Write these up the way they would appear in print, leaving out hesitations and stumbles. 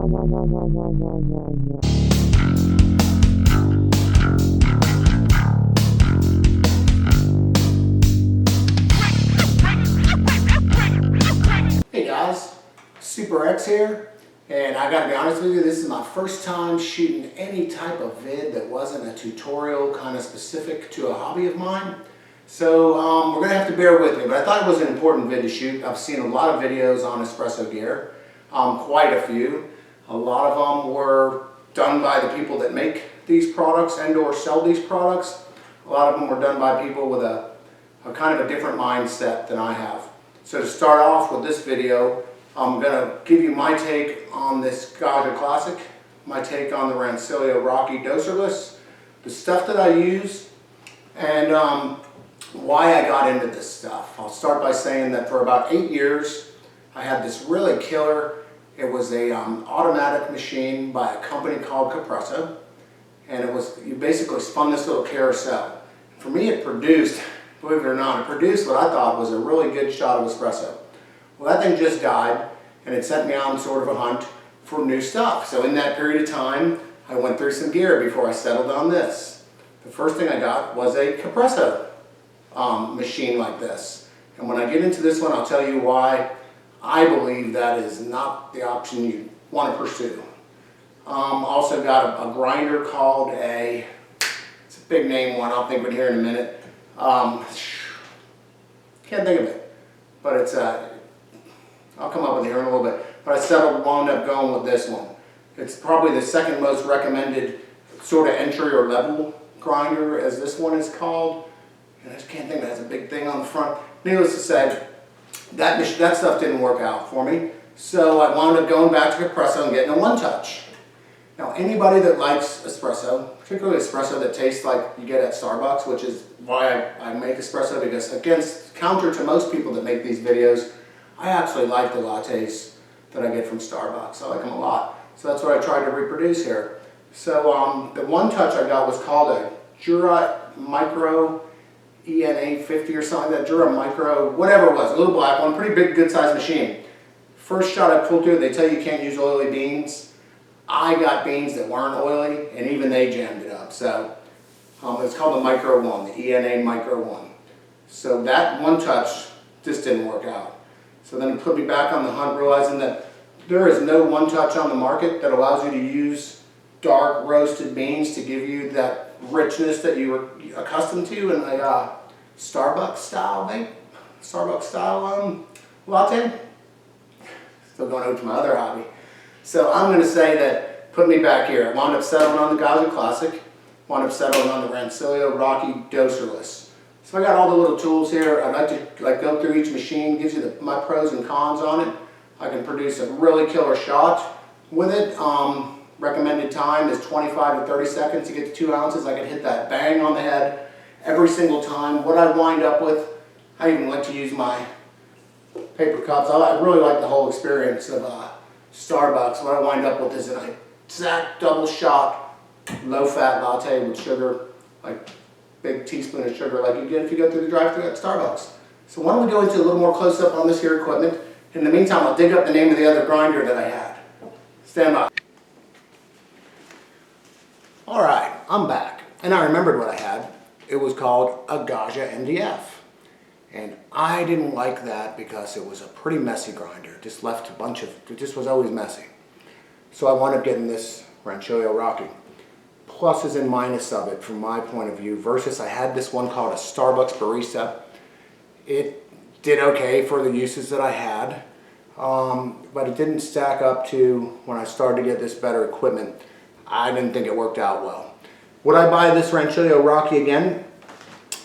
Hey guys, Super X here, and I gotta be honest with you, this is my first time shooting any type of vid that wasn't a tutorial kind of specific to a hobby of mine. So we're gonna have to bear with me, but I thought it was an important vid to shoot. I've seen a lot of videos on espresso gear, quite a few. A lot of them were done by the people that make these products and or sell these products. A lot of them were done by people with a kind of a different mindset than I have. So to start off with this video, I'm going to give you my take on this Gaggia Classic, my take on the Rancilio Rocky doserless, the stuff that I use, and why I got into this stuff. I'll start by saying that for about 8 years, I had this really killer, it was a automatic machine by a company called Capresso, and you basically spun this little carousel. For me, it produced, believe it or not, it produced what I thought was a really good shot of espresso. Well, that thing just died, and it sent me on sort of a hunt for new stuff. So in that period of time, I went through some gear before I settled on this. The first thing I got was a Capresso machine like this. And when I get into this one, I'll tell you why I believe that is not the option you want to pursue. Also got a grinder called it's a big name one, I'll think of it here in a minute. Can't think of it, but it's I'll come up with it here in a little bit. But I wound up going with this one. It's probably the second most recommended sort of entry or level grinder, as this one is called. And I just can't think of it. It has a big thing on the front. Needless to say, that stuff didn't work out for me. So I wound up going back to Capresso and getting a one-touch. Now anybody that likes espresso, particularly espresso that tastes like you get at Starbucks, which is why I make espresso, because against counter to most people that make these videos, I actually like the lattes that I get from Starbucks. I like them a lot. So that's what I tried to reproduce here. So the one touch I got was called a Jura Micro EN850 or something like that. Jura Micro, whatever it was, a little black one, pretty big, good sized machine. First shot I pulled through, they tell you can't use oily beans. I got beans that weren't oily, and even they jammed it up. So it's called the Micro 1, the ENA Micro 1. So that one touch just didn't work out. So then it put me back on the hunt, realizing that there is no one touch on the market that allows you to use dark roasted beans to give you that richness that you were accustomed to in a Starbucks style latte. Still going over to my other hobby. So I'm going to say that put me back here. I wound up settling on the Gaggia Classic, wound up settling on the Rancilio Rocky doserless. So I got all the little tools here. I'd like to go through each machine, gives you my pros and cons on it. I can produce a really killer shot with it. Recommended time is 25 to 30 seconds to get to 2 ounces. I can hit that bang on the head every single time. What I wind up with, I even like to use my paper cups. I really like the whole experience of Starbucks. What I wind up with is an exact double shot, low fat latte with sugar, like big teaspoon of sugar like you get if you go through the drive-thru at Starbucks. So why don't we go into a little more close-up on this here equipment. In the meantime, I'll dig up the name of the other grinder that I had. Stand by. Alright, I'm back. And I remembered what I had. It was called a Gaggia MDF. And I didn't like that because it was a pretty messy grinder. It just left it just was always messy. So I wound up getting this Rancilio Rocky. Pluses and minuses of it from my point of view versus I had this one called a Starbucks Barista. It did okay for the uses that I had, but it didn't stack up to when I started to get this better equipment. I didn't think it worked out well. Would I buy this Rancilio Rocky again?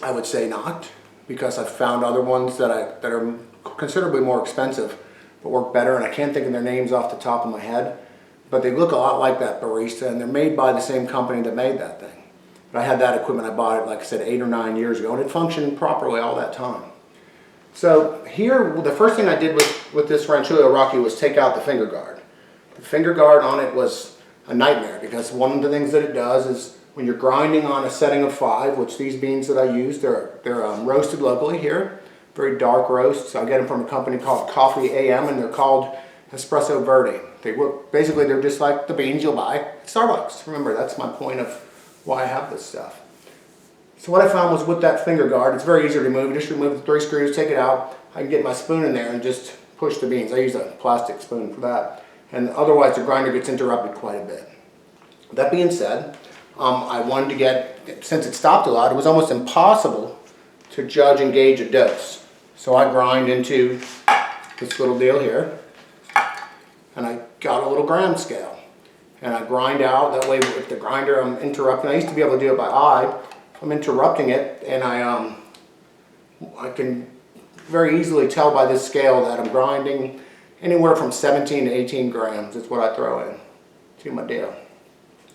I would say not, because I've found other ones that are considerably more expensive but work better, and I can't think of their names off the top of my head. But they look a lot like that Barista, and they're made by the same company that made that thing. But I had that equipment, I bought it, like I said, 8 or 9 years ago, and it functioned properly all that time. So here, the first thing I did with this Rancilio Rocky was take out the finger guard. The finger guard on it was a nightmare, because one of the things that it does is when you're grinding on a setting of 5, which these beans that I use, they're roasted locally here, very dark roasts. I get them from a company called Coffee AM, and they're called Espresso Verde. They work, basically they're just like the beans you'll buy at Starbucks. Remember, that's my point of why I have this stuff. So what I found was with that finger guard, it's very easy to remove. You just remove the 3 screws, take it out. I can get my spoon in there and just push the beans. I use a plastic spoon for that. And otherwise the grinder gets interrupted quite a bit. That being said, I wanted to get, since it stopped a lot, it was almost impossible to judge and gauge a dose. So I grind into this little deal here, and I got a little gram scale. And I grind out, that way with the grinder I'm interrupting. I used to be able to do it by eye. I'm interrupting it, and I can very easily tell by this scale that I'm grinding anywhere from 17 to 18 grams is what I throw in to my deal.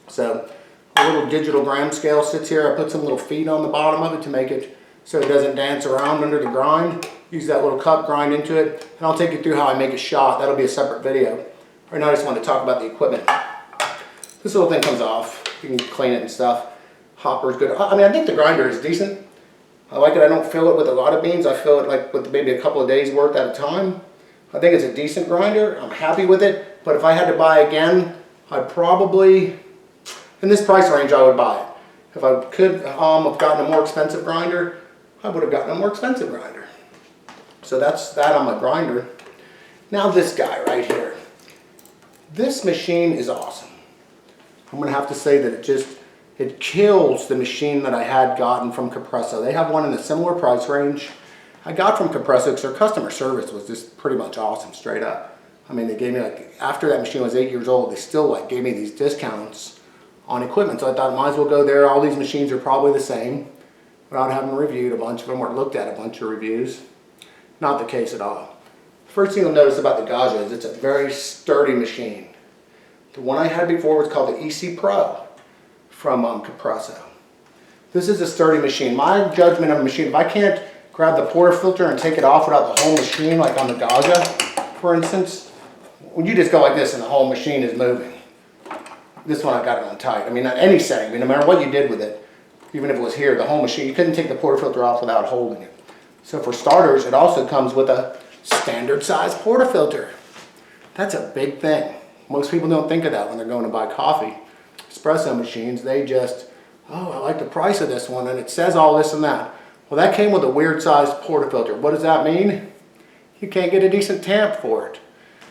So a little digital gram scale sits here. I put some little feet on the bottom of it to make it so it doesn't dance around under the grind. Use that little cup, grind into it, and I'll take you through how I make a shot. That'll be a separate video. Right now I just want to talk about the equipment. This little thing comes off. You can clean it and stuff. Hopper's good. I mean, I think the grinder is decent. I like it. I don't fill it with a lot of beans. I fill it like with maybe a couple of days worth at a time. I think it's a decent grinder. I'm happy with it. But if I had to buy again, I'd probably, in this price range, I would buy it. If I could have gotten a more expensive grinder, I would have gotten a more expensive grinder. So that's that on my grinder. Now this guy right here. This machine is awesome. I'm going to have to say that it kills the machine that I had gotten from Capresso. They have one in a similar price range. I got from Capresso because their customer service was just pretty much awesome, straight up. I mean, they gave me, like, after that machine was 8 years old, they still like gave me these discounts on equipment. So I thought I might as well go there. All these machines are probably the same without having reviewed a bunch of them or looked at a bunch of reviews. Not the case at all. First thing you'll notice about the Gaggia is it's a very sturdy machine. The one I had before was called the EC Pro from Capresso. This is a sturdy machine. My judgment of a machine, if I can't grab the portafilter and take it off without the whole machine, like on the Gaggia, for instance, when you just go like this and the whole machine is moving. This one I got it on tight. I mean, not any setting, I mean, no matter what you did with it, even if it was here, the whole machine, you couldn't take the portafilter off without holding it. So for starters, it also comes with a standard size portafilter. That's a big thing. Most people don't think of that when they're going to buy coffee. Espresso machines, they just, oh, I like the price of this one, and it says all this and that. Well, that came with a weird sized portafilter. What does that mean? You can't get a decent tamp for it.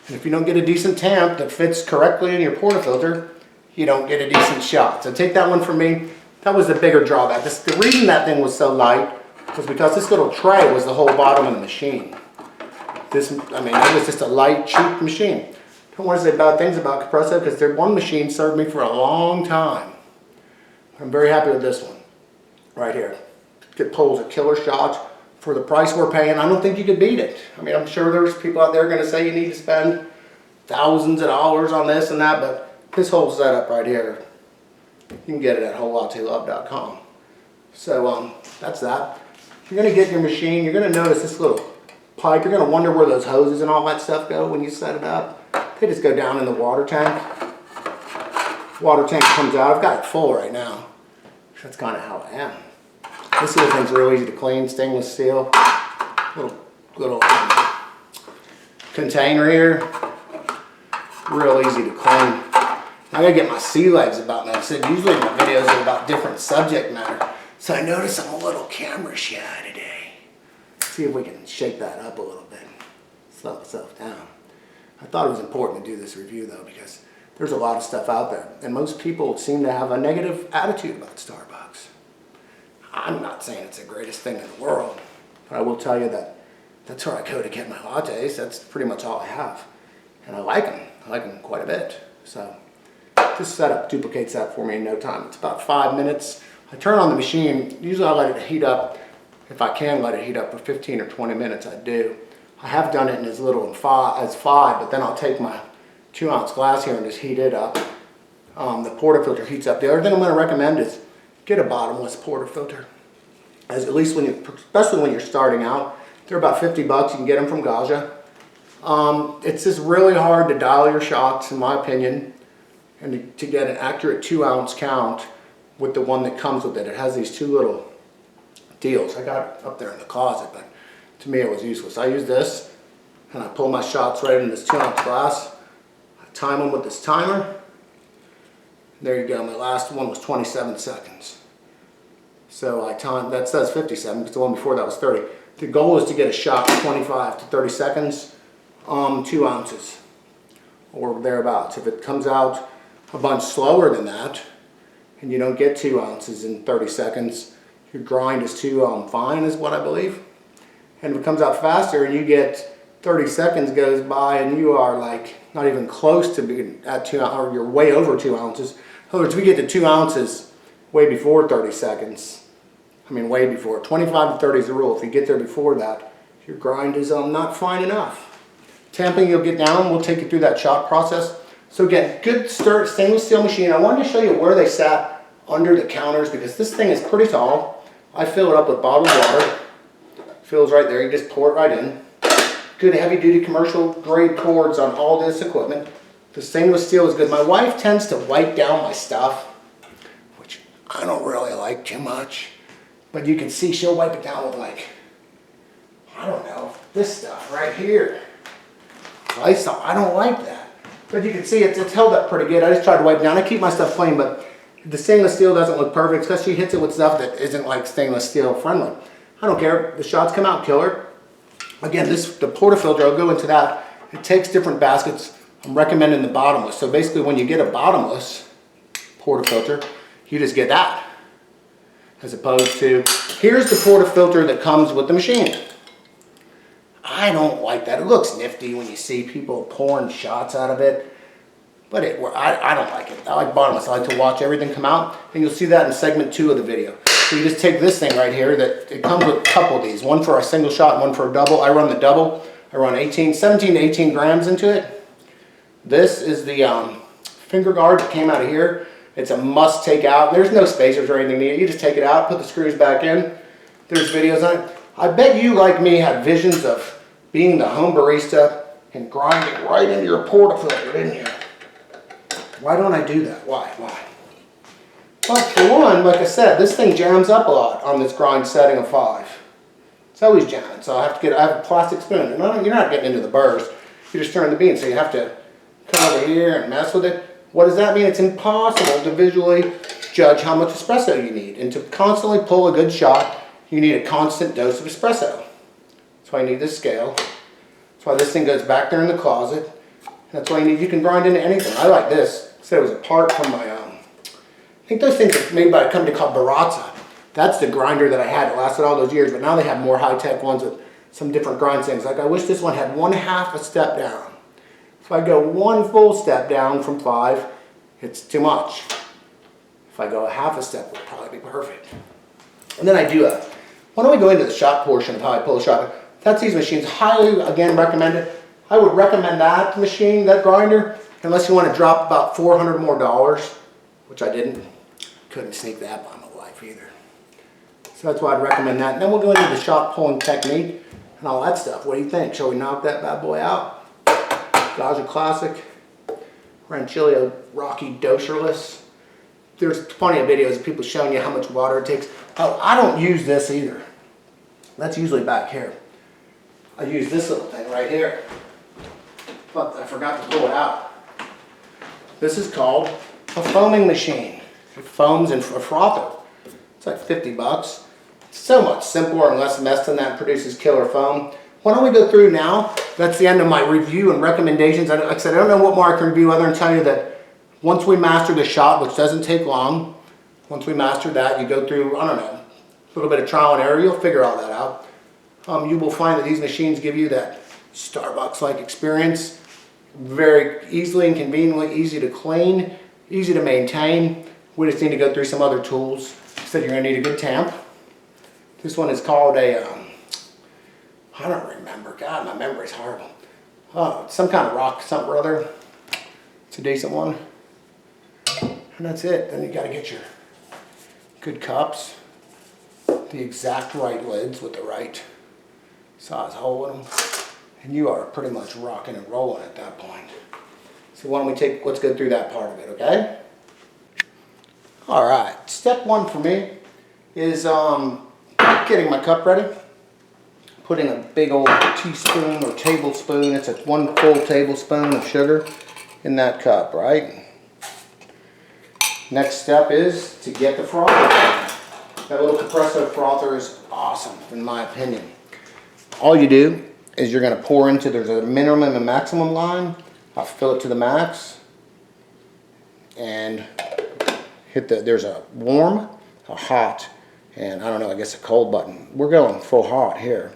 And if you don't get a decent tamp that fits correctly in your portafilter, you don't get a decent shot. So take that one from me. That was the bigger drawback. The reason that thing was so light was because this little tray was the whole bottom of the machine. I mean, it was just a light, cheap machine. Don't want to say bad things about Capresso because their one machine served me for a long time. I'm very happy with this one right here. It pulls a killer shot for the price we're paying. I don't think you could beat it. I mean, I'm sure there's people out there going to say you need to spend thousands of dollars on this and that, but this whole setup right here, you can get it at wholelottelove.com. So that's that. If you're going to get your machine, you're going to notice this little pipe. You're going to wonder where those hoses and all that stuff go when you set it up. They just go down in the water tank. Water tank comes out. I've got it full right now. That's kind of how I am. This little thing's real easy to clean. Stainless steel. Little container here. Real easy to clean. I gotta get my sea legs about that. I said usually my videos are about different subject matter. So I notice I'm a little camera shy today. Let's see if we can shake that up a little bit. Slow myself down. I thought it was important to do this review though because there's a lot of stuff out there and most people seem to have a negative attitude about Starbucks. I'm not saying it's the greatest thing in the world, but I will tell you that that's where I go to get my lattes. That's pretty much all I have. And I like them. I like them quite a bit. So this setup duplicates that for me in no time. It's about 5 minutes. I turn on the machine. Usually I let it heat up. If I can let it heat up for 15 or 20 minutes, I do. I have done it in as little as 5, but then I'll take my 2-ounce glass here and just heat it up. The portafilter heats up. The other thing I'm going to recommend is get a bottomless portafilter. At least especially when you're starting out. They're about 50 bucks. You can get them from Gaggia. It's just really hard to dial your shots, in my opinion, and to get an accurate 2-ounce count with the one that comes with it. It has these 2 little deals. I got it up there in the closet, but to me it was useless. I use this, and I pull my shots right in this 2-ounce glass. I time them with this timer. There you go, my last one was 27 seconds. So I timed, that says 57 because the one before that was 30. The goal is to get a shot in 25 to 30 seconds, 2 ounces or thereabouts. If it comes out a bunch slower than that and you don't get 2 ounces in 30 seconds, your grind is too fine is what I believe. And if it comes out faster and you get 30 seconds goes by and you are like not even close to being at 2 ounces, or you're way over 2 ounces. In other words, we get to 2 ounces way before 30 seconds. I mean, way before. 25 to 30 is the rule. If you get there before that, your grind is not fine enough. Tamping you'll get down. We'll take you through that shot process. So again, good stainless steel machine. I wanted to show you where they sat under the counters because this thing is pretty tall. I fill it up with bottled water. Fills right there. You just pour it right in. Good heavy duty commercial grade cords on all this equipment. The stainless steel is good. My wife tends to wipe down my stuff, which I don't really like too much. But you can see she'll wipe it down with like, I don't know, this stuff right here. I don't like that. But you can see it's held up pretty good. I just tried to wipe it down. I keep my stuff clean, but the stainless steel doesn't look perfect because she hits it with stuff that isn't like stainless steel friendly. I don't care. The shots come out killer. Again, the portafilter, I'll go into that. It takes different baskets. I'm recommending the bottomless. So basically when you get a bottomless portafilter, you just get that. As opposed to, here's the portafilter that comes with the machine. I don't like that. It looks nifty when you see people pouring shots out of it. But I don't like it. I like bottomless. I like to watch everything come out. And you'll see that in segment 2 of the video. So you just take this thing right here. It comes with a couple of these. One for a single shot, one for a double. I run the double. I run 17 to 18 grams into it. This is the finger guard that came out of here. It's a must take out. There's no spacers or anything needed. You just take it out, put the screws back in. There's videos on it. I bet you, like me, had visions of being the home barista and grinding right into your portafilter, didn't you? Why don't I do that? Why? Well, for one, like I said, this thing jams up a lot on this grind setting of 5. It's always jamming, so I have a plastic spoon. You're not getting into the burrs. You're just turning the bean, so you have to come over here and mess with it. What does that mean? It's impossible to visually judge how much espresso you need. And to constantly pull a good shot, you need a constant dose of espresso. That's why you need this scale. That's why this thing goes back there in the closet. That's why you can grind into anything. I like this. So it was a part from my, I think those things are made by a company called Barazza. That's the grinder that I had. It lasted all those years, but now they have more high-tech ones with some different grind things. Like I wish this one had 1/2 a step down. If I go 1 full step down from 5, it's too much. If I go 1/2 a step, it would probably be perfect. And then I do why don't we go into the shot portion of how I pull a shot. That's these machines. Highly, again, recommended. I would recommend that machine, that grinder, unless you want to drop about $400 more, which I didn't. Couldn't sneak that by my wife either. So that's why I'd recommend that. And then we'll go into the shot pulling technique and all that stuff. What do you think? Shall we knock that bad boy out? Gaggia Classic Rancilio Rocky doserless. There's plenty of videos of people showing you how much water it takes. Oh, I don't use this either. That's usually back here. I use this little thing right here. But I forgot to pull it out. This is called a foaming machine. It foams in a frother. It's like 50 bucks. It's so much simpler and less mess than that and produces killer foam. Why don't we go through now? That's the end of my review and recommendations. Like I said, I don't know what more I can review other than tell you that once we master the shot, which doesn't take long, once we master that, you go through, I don't know, a little bit of trial and error, you'll figure all that out. You will find that these machines give you that Starbucks-like experience. Very easily and conveniently easy to clean, easy to maintain. We just need to go through some other tools. So you're going to need a good tamp. This one is called a, I don't remember. God, my memory's horrible. Some kind of rock, something or other. It's a decent one. And that's it. Then you got to get your good cups, the exact right lids with the right size hole in them. And you are pretty much rocking and rolling at that point. So why don't we let's go through that part of it, okay? All right, step 1 for me is getting my cup ready. putting a big old teaspoon or tablespoon, it's a 1 full tablespoon of sugar in that cup, right? Next step is to get the frother. That little Capresso frother is awesome, in my opinion. All you do is you're going to pour into, there's a minimum and maximum line. I'll fill it to the max. And hit there's a warm, a hot, and I don't know, I guess a cold button. We're going full hot here.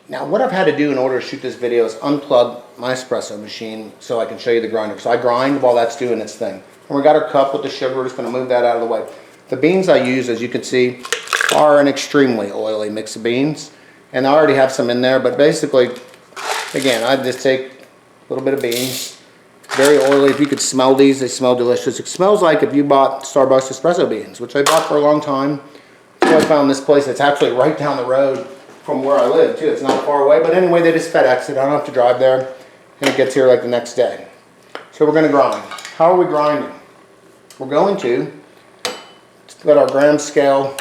Now what I've had to do in order to shoot this video is unplug my espresso machine so I can show you the grinder. So I grind while that's doing its thing. And we got our cup with the sugar, we're just going to move that out of the way. The beans I use, as you can see, are an extremely oily mix of beans. And I already have some in there, but basically, again, I just take a little bit of beans. Very oily. If you could smell these, they smell delicious. It smells like if you bought Starbucks espresso beans, which I bought for a long time. So I found this place that's actually right down the road from where I live, too. It's not far away, but anyway, they just FedEx it. I don't have to drive there, and it gets here like the next day. So we're going to grind. How are we grinding? We're going to let our gram scale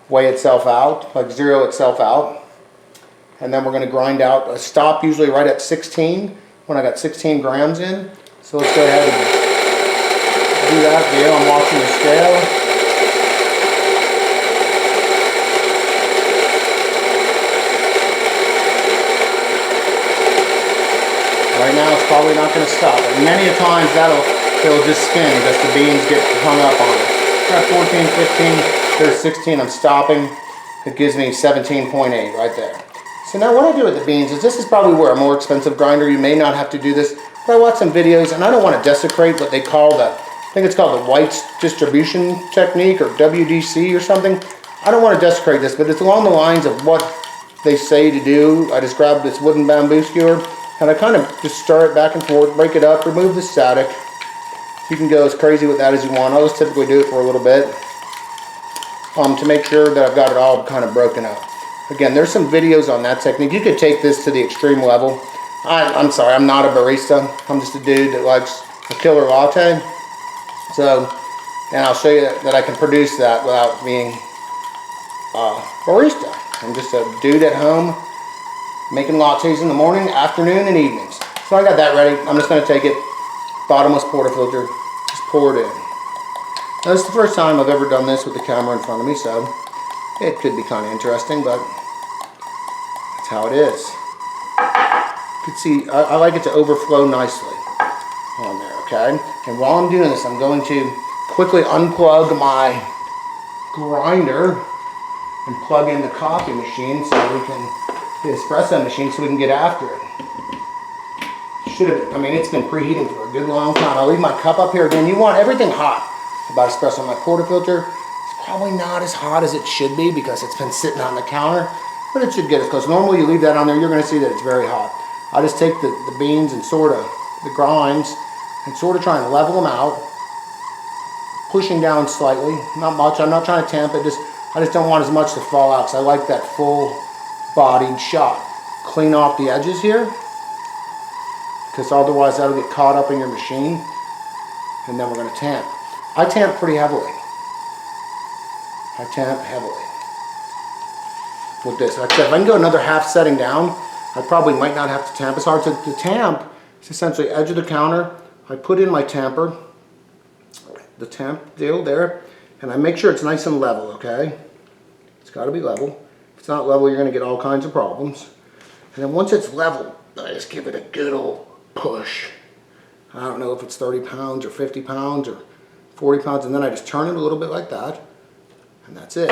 weigh itself out, like zero itself out. And then we're going to grind out a stop usually right at 16 when I got 16 grams in. So let's go ahead and do that deal. I'm watching the scale. Right now it's probably not going to stop. But many a times it'll just spin because the beans get hung up on it. Got 14, 15, there's 16, I'm stopping. It gives me 17.8 right there. So now what I do with the beans is, this is probably where a more expensive grinder, you may not have to do this, but I watch some videos and I don't want to desecrate what they call I think it's called the White's distribution technique, or WDC or something. I don't want to desecrate this, but it's along the lines of what they say to do. I just grab this wooden bamboo skewer and I kind of just stir it back and forth, break it up, remove the static. You can go as crazy with that as you want. I'll just typically do it for a little bit to make sure that I've got it all kind of broken up. Again, there's some videos on that technique. You could take this to the extreme level. I'm sorry, I'm not a barista. I'm just a dude that likes a killer latte. So, and I'll show you that I can produce that without being a barista. I'm just a dude at home making lattes in the morning, afternoon, and evenings. So I got that ready. I'm just going to take it, bottomless portafilter, just pour it in. Now, this is the first time I've ever done this with the camera in front of me, so it could be kind of interesting, but that's how it is. You can see, I like it to overflow nicely on there, okay? And while I'm doing this, I'm going to quickly unplug my grinder and plug in the coffee machine the espresso machine, so we can get after it. It's been preheating for a good long time. I'll leave my cup up here again. You want everything hot about espresso. My portafilter is probably not as hot as it should be because it's been sitting on the counter, but it should get as close. Normally you leave that on there, you're going to see that it's very hot. I just take the beans and sort of the grinds and sort of try and level them out, pushing down slightly, not much. I'm not trying to tamp it, I just don't want as much to fall out because I like that full bodied shot. Clean off the edges here, because otherwise that'll get caught up in your machine. And then we're going to tamp. I tamp pretty heavily. I tamp heavily with this. Like I said, if I can go another half setting down, I probably might not have to tamp as hard. The tamp is essentially edge of the counter. I put in my tamper, the tamp deal there, and I make sure it's nice and level, okay? It's got to be level. If it's not level, you're going to get all kinds of problems. And then once it's level, I just give it a good old push. I don't know if it's 30 pounds or 50 pounds or 40 pounds, and then I just turn it a little bit like that, and that's it.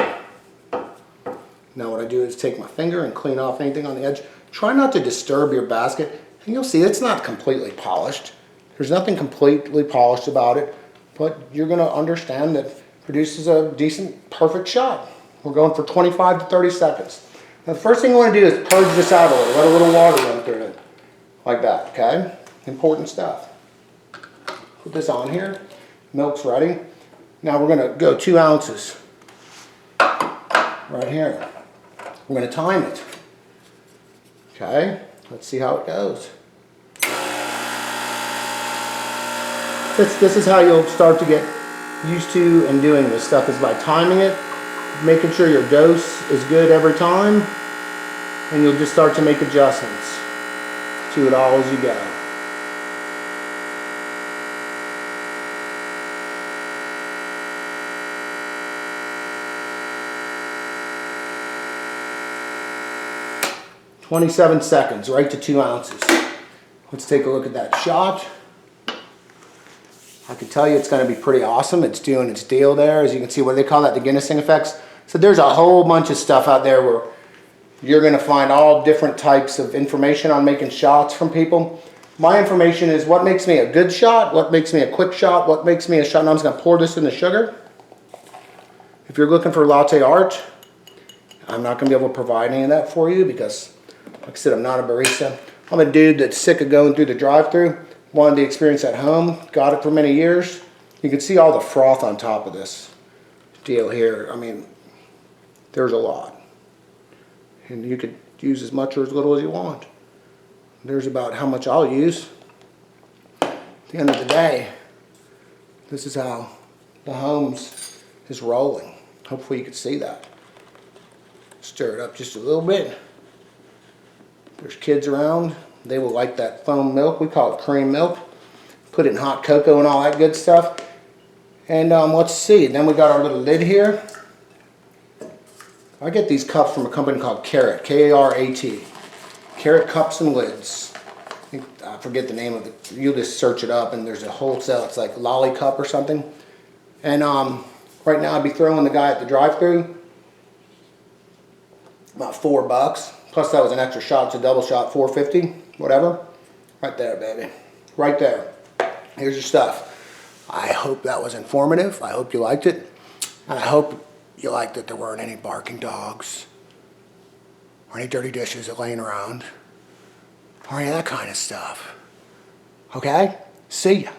Now what I do is take my finger and clean off anything on the edge. Try not to disturb your basket, and you'll see it's not completely polished. There's nothing completely polished about it, but you're going to understand that it produces a decent, perfect shot. We're going for 25 to 30 seconds. Now the first thing you want to do is purge this out a little. Let a little water run through it. Like that, okay? Important stuff. Put this on here. Milk's ready. Now we're going to go 2 ounces. Right here. We're going to time it. Okay? Let's see how it goes. This is how you'll start to get used to and doing this stuff, is by timing it, making sure your dose is good every time, And you'll just start to make adjustments to it all as you go. "27 seconds, right to 2 ounces. Let's take a look at that shot. I can tell you it's going to be pretty awesome. It's doing its deal there. As you can see, what do they call that? The Guinnessing effects. So there's a whole bunch of stuff out there where you're going to find all different types of information on making shots from people. My information is what makes me a good shot, what makes me a quick shot, what makes me a shot. Now I'm just going to pour this in the sugar. If you're looking for latte art, I'm not going to be able to provide any of that for you because, like I said, I'm not a barista. I'm a dude that's sick of going through the drive-thru. Wanted the experience at home. Got it for many years. You can see all the froth on top of this deal here. I mean, there's a lot. And you could use as much or as little as you want. There's about how much I'll use. At the end of the day, this is how the Holmes is rolling. Hopefully you can see that. Stir it up just a little bit. There's kids around. They will like that foam milk. We call it cream milk. Put it in hot cocoa and all that good stuff. And let's see. Then we got our little lid here. I get these cups from a company called Carrot. K-A-R-A-T. Carrot cups and lids. I forget the name of it. You'll just search it up and there's a wholesale. It's like Lolly Cup or something. And right now I'd be throwing the guy at the drive-thru about $4. Plus that was an extra shot. It's a double shot, $4.50. Whatever. Right there, baby. Right there. Here's your stuff. I hope that was informative. I hope you liked it. And I hope you liked that there weren't any barking dogs or any dirty dishes laying around or any of that kind of stuff. Okay? See ya.